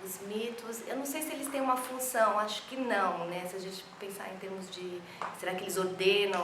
Os mitos, eu não sei se eles têm uma função, acho que não, né? Se a gente pensar em termos de, será que eles ordenam,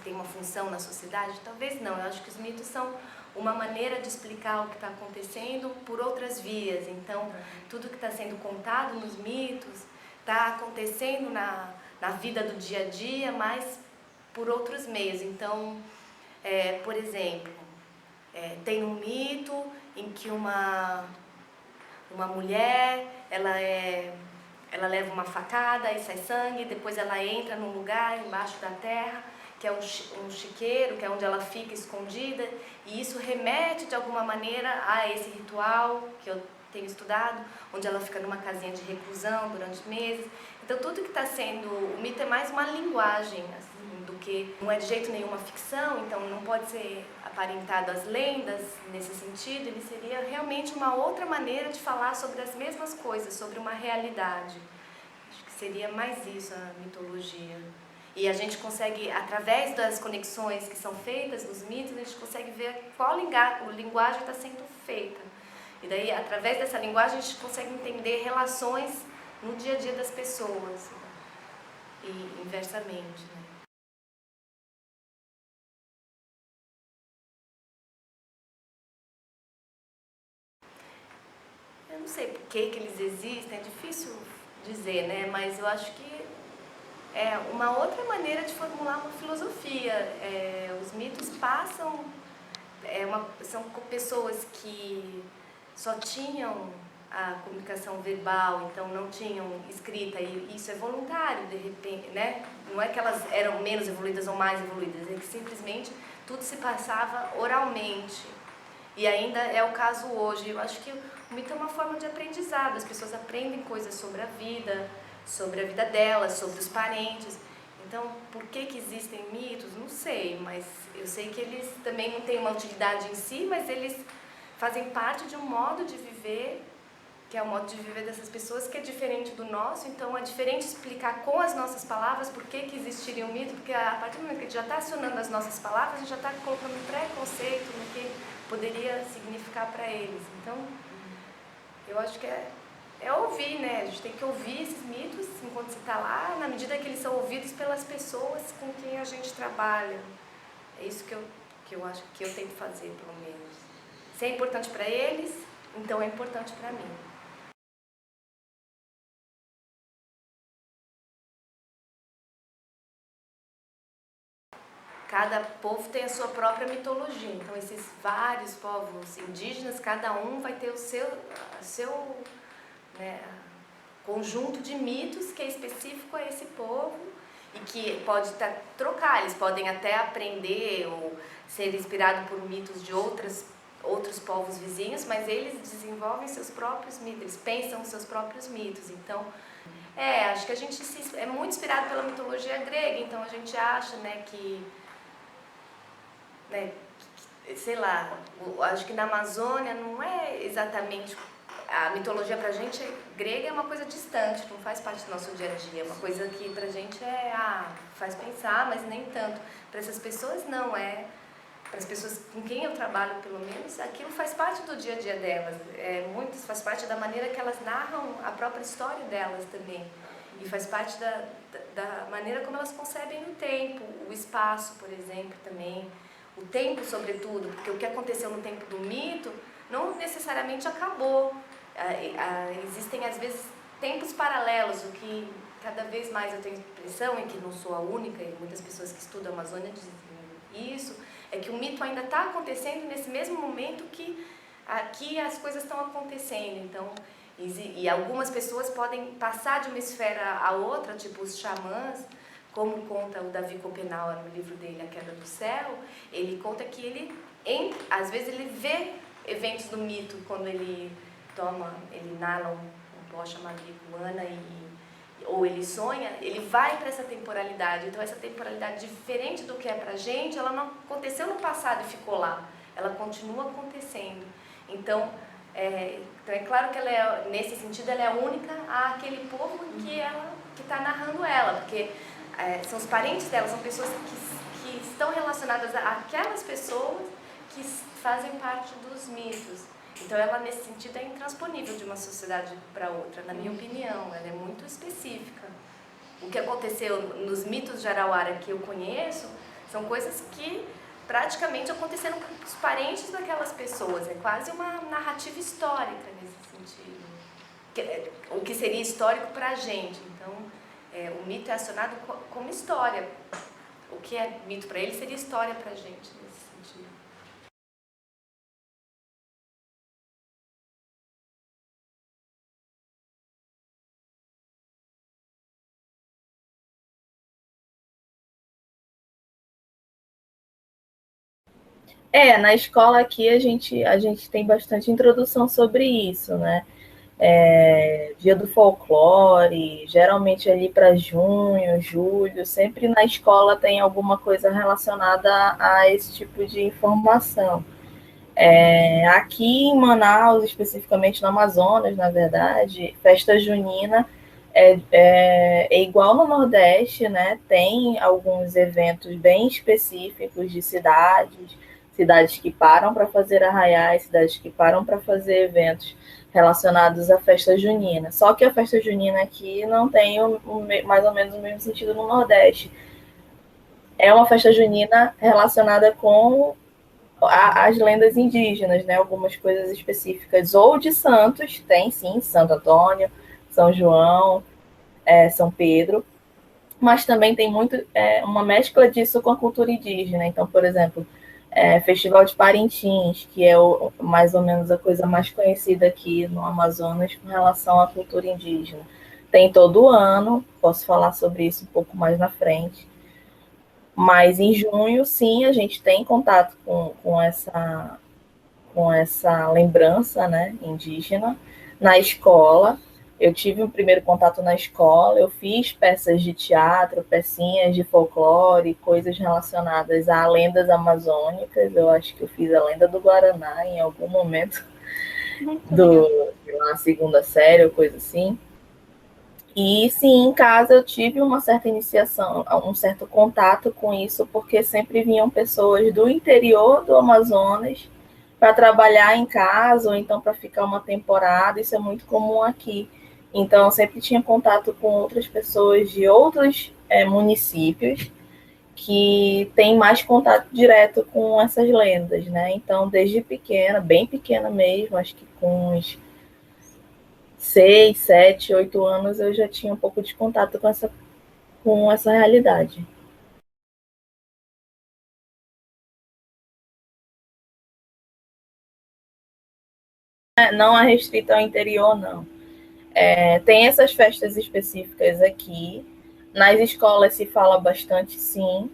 tem uma função na sociedade? Talvez não, eu acho que os mitos são uma maneira de explicar o que está acontecendo por outras vias. Então, tudo que está sendo contado nos mitos está acontecendo na vida do dia a dia, mas por outros meios. Então, por exemplo, tem um mito em que uma mulher, ela leva uma facada e sai sangue, depois ela entra num lugar embaixo da terra, que é um chiqueiro, que é onde ela fica escondida, e isso remete de alguma maneira a esse ritual que eu tenho estudado, onde ela fica numa casinha de reclusão durante meses. Então tudo que está sendo, o mito é mais uma linguagem, assim, do que, não é de jeito nenhum uma ficção, então não pode ser aparentado às lendas nesse sentido, ele seria realmente uma outra maneira de falar sobre as mesmas coisas, sobre uma realidade. Acho que seria mais isso a mitologia. E a gente consegue, através das conexões que são feitas nos mitos, a gente consegue ver qual linguagem está sendo feita. E daí, através dessa linguagem, a gente consegue entender relações no dia a dia das pessoas. E inversamente, né? Eu não sei por que eles existem, é difícil dizer, né? Mas eu acho que é uma outra maneira de formular uma filosofia. Os mitos passam, são pessoas que só tinham a comunicação verbal, então não tinham escrita, e isso é voluntário, de repente, né? Não é que elas eram menos evoluídas ou mais evoluídas, é que simplesmente tudo se passava oralmente. E ainda é o caso hoje. Eu acho que o mito é uma forma de aprendizado. As pessoas aprendem coisas sobre a vida delas, sobre os parentes. Então, por que existem mitos? Não sei, mas eu sei que eles também não têm uma utilidade em si, mas eles fazem parte de um modo de viver, que é o modo de viver dessas pessoas, que é diferente do nosso. Então, é diferente explicar com as nossas palavras por que existiria um mito, porque a partir do momento que a gente já está acionando as nossas palavras, a gente já está colocando um preconceito no que poderia significar para eles. Então, eu acho que é ouvir, né? A gente tem que ouvir esses mitos enquanto você está lá, na medida que eles são ouvidos pelas pessoas com quem a gente trabalha. É isso que eu acho que eu tento fazer, pelo menos. Se é importante para eles, então é importante para mim. Cada povo tem a sua própria mitologia, então esses vários povos indígenas, cada um vai ter o seu né, conjunto de mitos que é específico a esse povo e que pode trocar, eles podem até aprender ou ser inspirado por mitos de outros povos vizinhos, mas eles desenvolvem seus próprios mitos, eles pensam os seus próprios mitos. Então, acho que a gente é muito inspirado pela mitologia grega, então a gente acha, né, sei lá, acho que na Amazônia não é exatamente, a mitologia pra gente grega é uma coisa distante, não faz parte do nosso dia a dia, é uma coisa que pra gente faz pensar, mas nem tanto. Para essas pessoas não, para as pessoas com quem eu trabalho pelo menos, aquilo faz parte do dia a dia delas, faz parte da maneira que elas narram a própria história delas também. E faz parte da maneira como elas concebem o tempo, o espaço, por exemplo, também. O tempo, sobretudo, porque o que aconteceu no tempo do mito não necessariamente acabou. Existem, às vezes, tempos paralelos, o que cada vez mais eu tenho a impressão, e que não sou a única, e muitas pessoas que estudam a Amazônia dizem isso, é que o mito ainda está acontecendo nesse mesmo momento que aqui as coisas estão acontecendo. Então, e algumas pessoas podem passar de uma esfera a outra, tipo os xamãs, como conta o Davi Copenau no livro dele, A Queda do Céu. Ele conta que às vezes ele vê eventos do mito quando ele inala um pó chamado Iguana, ou ele sonha, ele vai para essa temporalidade. Então essa temporalidade, diferente do que é pra gente, ela não aconteceu no passado e ficou lá, ela continua acontecendo. Então é claro que nesse sentido ela é única àquele povo que está narrando ela, porque são os parentes dela, são pessoas que estão relacionadas àquelas pessoas que fazem parte dos mitos. Então ela, nesse sentido, é intransponível de uma sociedade para outra, na minha opinião. Ela é muito específica. O que aconteceu nos mitos de Arauária que eu conheço são coisas que praticamente aconteceram com os parentes daquelas pessoas. É quase uma narrativa histórica nesse sentido. O que seria histórico para a gente. Então, o mito é acionado como história. O que é mito para ele seria história para a gente nesse sentido. Na escola aqui a gente tem bastante introdução sobre isso, né? Dia do folclore, geralmente ali para junho, julho, sempre na escola tem alguma coisa relacionada a esse tipo de informação. Aqui em Manaus, especificamente no Amazonas, na verdade, festa junina é igual no Nordeste, né? Tem alguns eventos bem específicos de cidades que param para fazer arraiais, cidades que param para fazer eventos relacionados à festa junina. Só que a festa junina aqui não tem mais ou menos o mesmo sentido no Nordeste. É uma festa junina relacionada com as lendas indígenas, né? Algumas coisas específicas, ou de santos, tem sim, Santo Antônio, São João, São Pedro, mas também tem muito uma mescla disso com a cultura indígena. Então, por exemplo, Festival de Parintins, que é mais ou menos a coisa mais conhecida aqui no Amazonas com relação à cultura indígena. Tem todo ano, posso falar sobre isso um pouco mais na frente. Mas em junho, sim, a gente tem contato com essa lembrança, né, indígena na escola. Eu tive um primeiro contato na escola, eu fiz peças de teatro, pecinhas de folclore, coisas relacionadas a lendas amazônicas. Eu acho que eu fiz a lenda do Guaraná em algum momento na segunda série ou coisa assim. E sim, em casa eu tive uma certa iniciação, um certo contato com isso, porque sempre vinham pessoas do interior do Amazonas para trabalhar em casa, ou então para ficar uma temporada. Isso é muito comum aqui. Então, eu sempre tinha contato com outras pessoas de outros municípios que têm mais contato direto com essas lendas, né? Então, desde pequena, bem pequena mesmo, acho que com uns 6, 7, 8 anos, eu já tinha um pouco de contato com essa realidade. Não é restrito ao interior, não. Tem essas festas específicas aqui. Nas escolas se fala bastante, sim,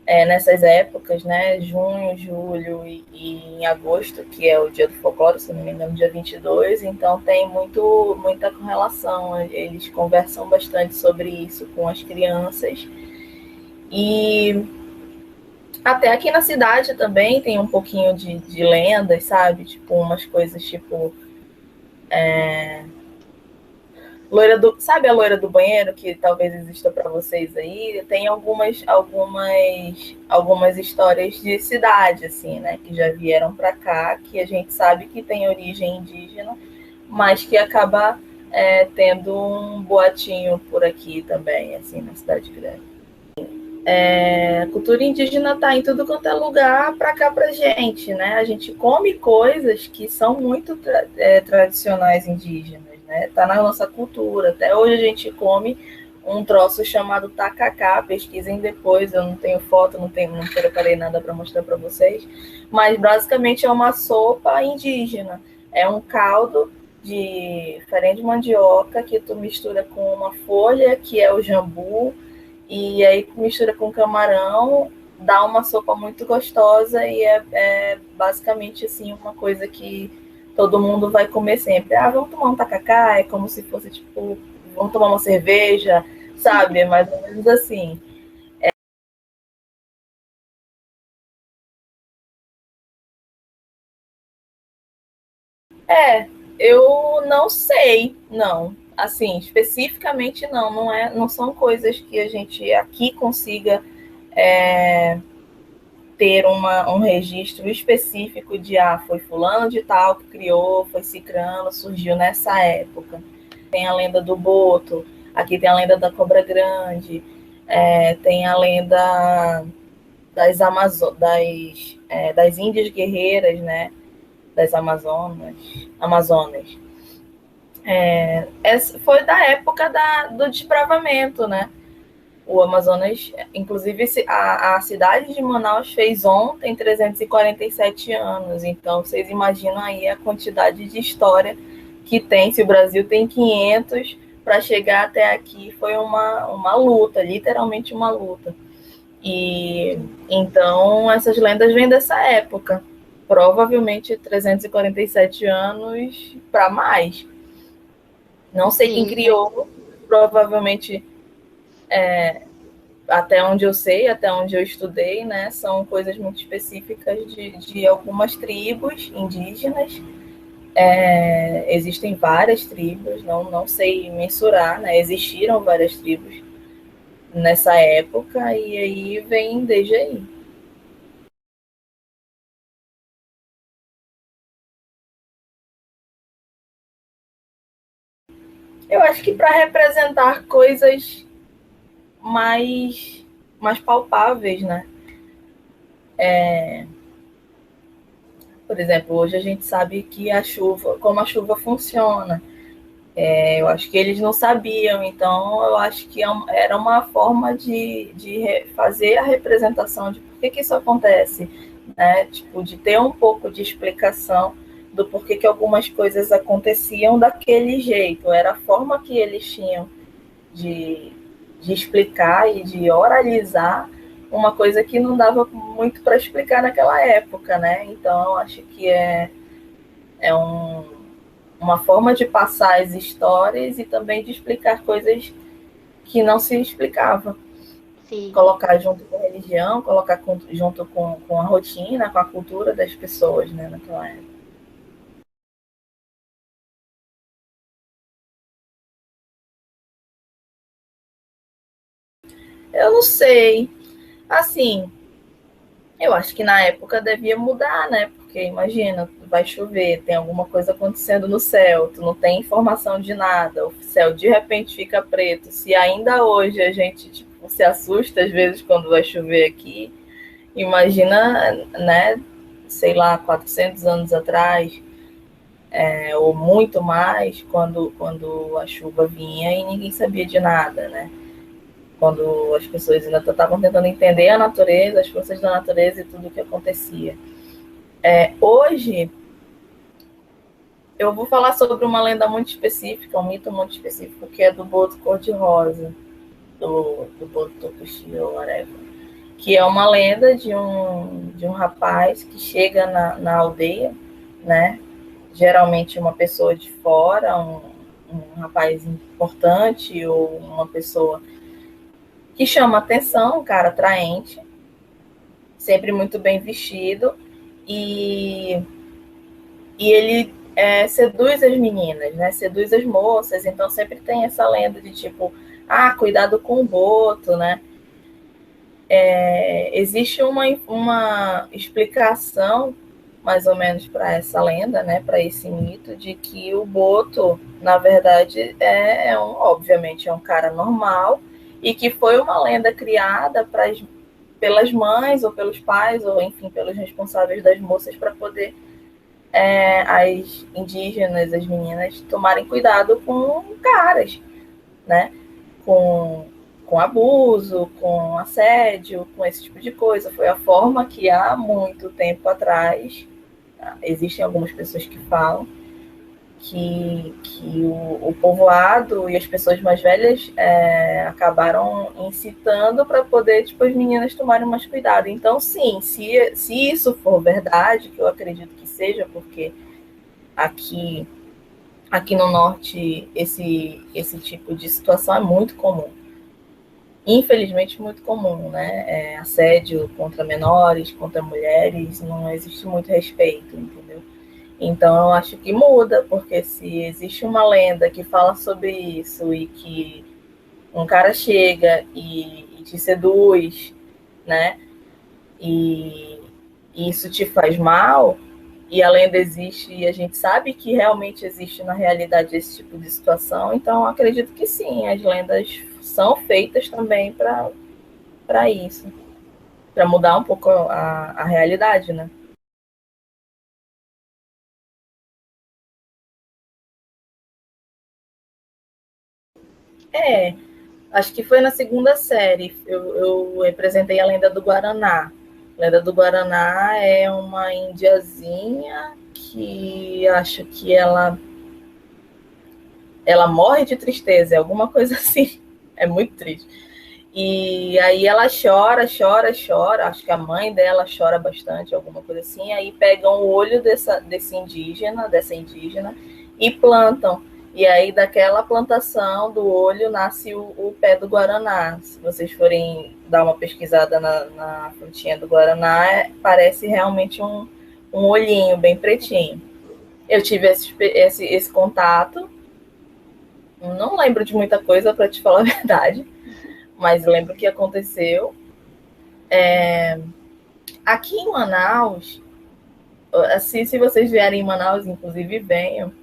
nessas épocas, né? Junho, julho e em agosto, que é o dia do folclore, se não me engano, dia 22. Então tem muita correlação. Eles conversam bastante sobre isso com as crianças. E até aqui na cidade também tem um pouquinho de lendas, sabe? Tipo, umas coisas tipo sabe a loira do banheiro que talvez exista para vocês aí? Tem algumas histórias de cidade assim, né, que já vieram para cá, que a gente sabe que tem origem indígena, mas que acaba tendo um boatinho por aqui também, assim, na cidade grande. A cultura indígena está em tudo quanto é lugar para cá para gente, né? A gente come coisas que são muito tradicionais indígenas, né? Tá na nossa cultura. Até hoje a gente come um troço chamado tacacá. Pesquisem depois. Eu não tenho foto, não preparei nada para mostrar para vocês. Mas basicamente é uma sopa indígena. É um caldo de farinha de mandioca que tu mistura com uma folha que é o jambu, e aí mistura com camarão, dá uma sopa muito gostosa e é basicamente assim uma coisa que todo mundo vai comer sempre. Ah, vamos tomar um tacacá, é como se fosse tipo, vamos tomar uma cerveja, sabe? É mais ou menos assim. Eu não sei, não. Assim, especificamente não são coisas que a gente aqui consiga ter um registro específico de foi fulano de tal que criou, foi cicrano, surgiu nessa época. Tem a lenda do Boto, aqui tem a lenda da Cobra Grande, tem a lenda das Índias Guerreiras, né? Das Amazonas. Essa foi da época do desbravamento, né? O Amazonas, inclusive a cidade de Manaus fez ontem 347 anos, então vocês imaginam aí a quantidade de história que tem. Se o Brasil tem 500, para chegar até aqui foi uma luta, literalmente uma luta. E então essas lendas vêm dessa época, provavelmente 347 anos para mais. Não sei quem criou, provavelmente até onde eu sei, até onde eu estudei, né, são coisas muito específicas de algumas tribos indígenas. Existem várias tribos, não sei mensurar, né, existiram várias tribos nessa época e aí vem desde aí. Eu acho que para representar coisas mais palpáveis, né? Por exemplo, hoje a gente sabe que como a chuva funciona. Eu acho que eles não sabiam, então eu acho que era uma forma de fazer a representação de por que isso acontece, né? Tipo, de ter um pouco de explicação do porquê que algumas coisas aconteciam daquele jeito. Era a forma que eles tinham de, de explicar e de oralizar uma coisa que não dava muito para explicar naquela época, né? Então eu acho que uma forma de passar as histórias e também de explicar coisas que não se explicava. Sim. Colocar junto com a religião, colocar junto com a rotina, com a cultura das pessoas, né, naquela época. Eu não sei. Assim, eu acho que na época devia mudar, né? Porque imagina, vai chover, tem alguma coisa acontecendo no céu, tu não tem informação de nada, o céu de repente fica preto. Se ainda hoje a gente tipo, se assusta às vezes quando vai chover aqui, imagina, né? Sei lá, 400 anos atrás, ou muito mais, quando a chuva vinha e ninguém sabia de nada, né? Quando as pessoas ainda estavam tentando entender a natureza, as forças da natureza e tudo o que acontecia. Hoje, eu vou falar sobre uma lenda muito específica, um mito muito específico, que é do boto cor-de-rosa, do boto tokushi ou whatever, que é uma lenda de um rapaz que chega na aldeia, né? Geralmente uma pessoa de fora, um rapaz importante ou uma pessoa que chama atenção, um cara atraente, sempre muito bem vestido, e ele seduz as meninas, né? Seduz as moças, então sempre tem essa lenda de tipo, cuidado com o boto, né? Existe uma explicação mais ou menos para essa lenda, né? Para esse mito de que o boto, na verdade, obviamente é um cara normal e que foi uma lenda criada pelas mães ou pelos pais ou enfim pelos responsáveis das moças para poder as indígenas, as meninas tomarem cuidado com caras, né? Com abuso, com assédio, com esse tipo de coisa. Foi a forma que há muito tempo atrás, existem algumas pessoas que falam que o povoado e as pessoas mais velhas acabaram incitando para poder tipo, as meninas tomarem mais cuidado. Então, sim, se isso for verdade, que eu acredito que seja, porque aqui no norte esse tipo de situação é muito comum. Infelizmente, muito comum, né? Assédio contra menores, contra mulheres, não existe muito respeito, entendeu? Então, eu acho que muda, porque se existe uma lenda que fala sobre isso e que um cara chega e te seduz, né? e isso te faz mal, e a lenda existe e a gente sabe que realmente existe na realidade esse tipo de situação, então acredito que sim, as lendas são feitas também para isso, para mudar um pouco a realidade, né? É, acho que foi na segunda série, eu representei a lenda do Guaraná. A lenda do Guaraná é uma indiazinha que acho que ela morre de tristeza, é alguma coisa assim. É muito triste. E aí ela chora, chora, chora. Acho que a mãe dela chora bastante, alguma coisa assim. Aí pegam o olho dessa indígena, e plantam. E aí daquela plantação do olho nasce o pé do Guaraná. Se vocês forem dar uma pesquisada na frutinha do Guaraná, parece realmente um olhinho bem pretinho. Eu tive esse contato. Não lembro de muita coisa, para te falar a verdade, mas lembro que aconteceu. Aqui em Manaus, assim, se vocês vierem em Manaus, inclusive venham,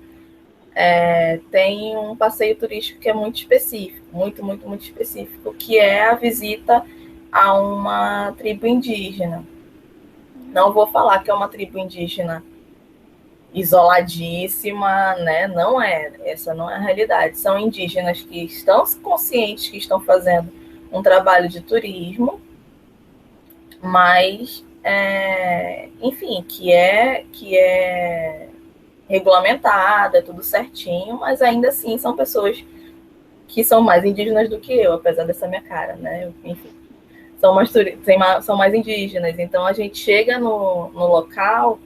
tem um passeio turístico que é muito específico, muito, muito, muito específico, que é a visita a uma tribo indígena. Não vou falar que é uma tribo indígena isoladíssima, né? Não é, essa não é a realidade. São indígenas que estão conscientes que estão fazendo um trabalho de turismo, mas, enfim, que é regulamentada, é tudo certinho, mas ainda assim são pessoas que são mais indígenas do que eu, apesar dessa minha cara, né? Enfim, são mais indígenas. Então a gente chega no local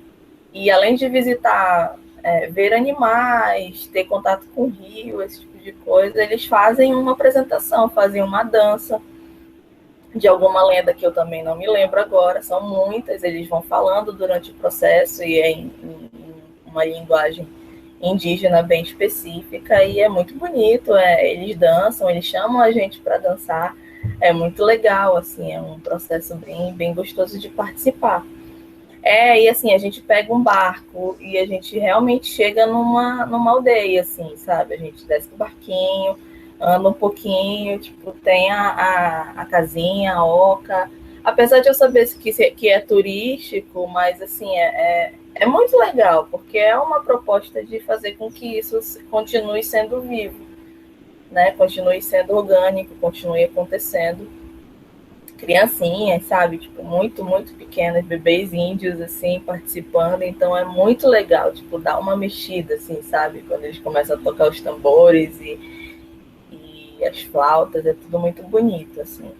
e além de visitar, ver animais, ter contato com o rio, esse tipo de coisa, eles fazem uma apresentação, fazem uma dança de alguma lenda que eu também não me lembro agora, são muitas, eles vão falando durante o processo e é em uma linguagem indígena bem específica e é muito bonito, eles dançam, eles chamam a gente para dançar, é muito legal, assim, é um processo bem, bem gostoso de participar. E assim, a gente pega um barco e a gente realmente chega numa aldeia, assim, sabe? A gente desce do barquinho, anda um pouquinho, tipo, tem a casinha, a oca. Apesar de eu saber que é turístico, mas assim, é muito legal, porque é uma proposta de fazer com que isso continue sendo vivo, né? Continue sendo orgânico, continue acontecendo criancinhas, sabe? Tipo, muito, muito pequenas, bebês índios, assim, participando. Então é muito legal, tipo, dar uma mexida, assim, sabe? Quando eles começam a tocar os tambores e as flautas, é tudo muito bonito, assim.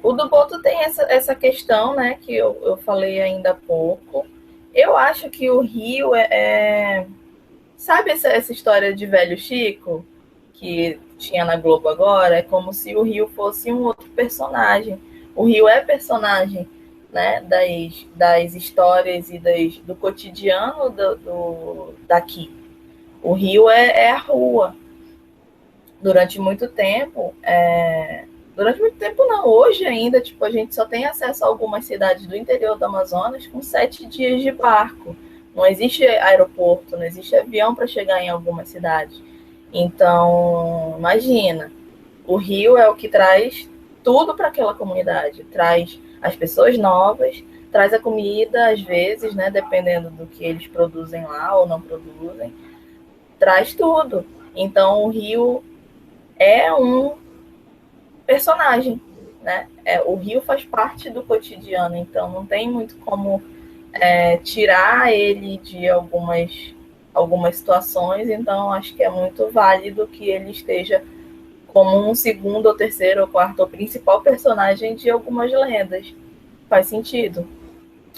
O do Boto tem essa questão, né, que eu falei ainda há pouco. Eu acho que o Rio sabe essa história de Velho Chico, que tinha na Globo agora? É como se o Rio fosse um outro personagem. O Rio é personagem, né, das histórias e do cotidiano daqui. O Rio é a rua. Durante muito tempo, durante muito tempo não, hoje ainda, tipo, a gente só tem acesso a algumas cidades do interior do Amazonas com 7 dias de barco. Não existe aeroporto, não existe avião para chegar em algumas cidades. Então, imagina, o rio é o que traz tudo para aquela comunidade, traz as pessoas novas, traz a comida, às vezes, né, dependendo do que eles produzem lá ou não produzem, traz tudo. Então, o rio é um personagem, né? O rio faz parte do cotidiano, então não tem muito como tirar ele de algumas situações, então acho que é muito válido que ele esteja como um segundo, ou terceiro, ou quarto, ou principal personagem de algumas lendas. Faz sentido.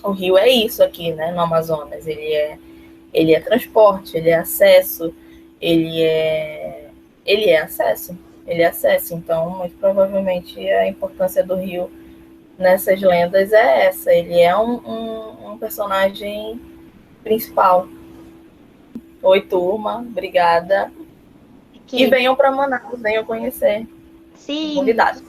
O rio é isso aqui, né, no Amazonas. Ele é transporte, ele é acesso, ele é, ele é acesso. Ele é acesso. Então, muito provavelmente, a importância do rio nessas lendas é essa. Ele é um personagem principal. Oi, turma. Obrigada. E venham para Manaus, venham conhecer. Sim. Convidados.